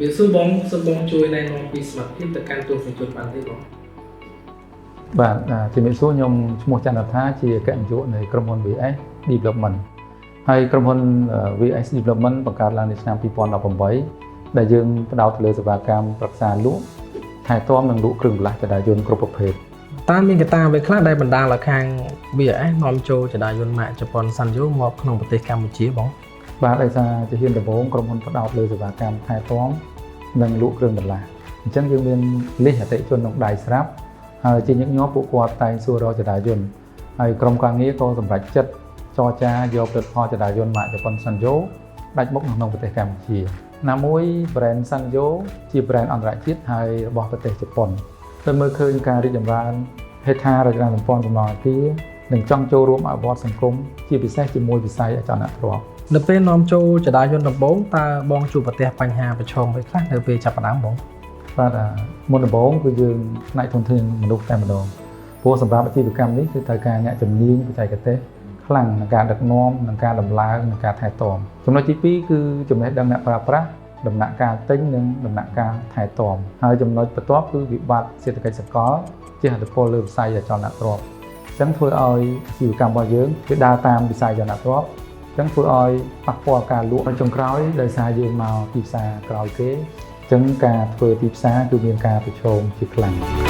វាសួរបងជួយណែនាំពីសមត្ថភាពទៅកាន់ទស្សនិកជនបានទេបងបាទជំរាបសួរខ្ញុំឈ្មោះចន្ទថាជាអគ្គនាយកនៃក្រុមហ៊ុន VS Development ហើយក្រុមហ៊ុន VS Development បង្កើតឡើងនៅឆ្នាំ2018ដែលយើងផ្ដោតទៅលើសេវាកម្មប្រឹក្សាលក់ថែទាំនិងលក់គ្រឿងបន្លាស់ចរាយន្តគ្រប់ប្រភេទតើមានកត្តាអ្វីខ្លះដែលបណ្ដាលឲ្យខាង VS នាំចូលចរាយន្តម៉ាកជប៉ុនសាន់យ៉ូមកក្នុងប្រទេសកម្ពុជាបងបាទដោយសារជាហ៊ានដំបូងក្រុមហ៊ុនផ្ដោតលើសេវាកម្មថែទាំនិងលក់គ្រឿងបន្លាស់អញ្ចឹងយើងមានលិះអតិថិជនក្នុងដៃស្រាប់ហើយជាញឹកញាប់ពួកគាត់តែងសួររកចរាយន្តហើយក្រុមការងារក៏សម្រេចចិត្តចរចាយកផលិតផលចរាយន្តម៉ាកជប៉ុនសាន់យ៉ូដាច់មុខនៅក្នុងប្រទេសកម្ពុជាណាមួយ brand សាន់យ៉ូជា brand អន្តរជាតិហើយរបស់ប្រទេសជប៉ុនដោយមើលឃើញការរីកចម្រើនហេដ្ឋារចនាសម្ព័ន្ធសំណង់អគារនិងចង់ចូលរួមអភិវឌ្ឍសង្គមជាពិសេសជាមួយវិស័យអចលនទ្រព្យនៅពេលនាំចូលចរាយន្តដំបូងតើបងជួបប្រទះបញ្ហាប្រឈមអ្វីខ្លះនៅពេលចាប់ផ្ដើមបងបាទមុនដំបូងគឺយើងផ្នែកធនធានមនុស្សតែម្ដងព្រោះសម្រាប់អាជីវកម្មនេះគឺត្រូវការអ្នកជំនាញបច្ចេកទេសខ្លាំងក្នុងការដឹកនាំនិងការដំឡើងនិងការថែទាំចំណុចទី2គឺចំណេះដឹងអ្នកប្រើប្រាស់ដំណាក់កាលទិញនិងដំណាក់កាលថែទាំហើយចំណុចបន្ទាប់គឺវិបត្តិសេដ្ឋកិច្ចសកលជាឥទ្ធិពលលើវិស័យអចលនទ្រព្យអញ្ចឹងធ្វើឲ្យអាជីវកម្មរបស់យើងវាដើរតាមវិស័យអចលនទ្រព្យអញ្ចឹងធ្វើឲ្យប៉ះពាល់ការលក់ចុងក្រោយដោយសារយើងមកទីផ្សារក្រោយគេអញ្ចឹងការធ្វើទីផ្សារគឺមានការប្រឈមជាខ្លាំង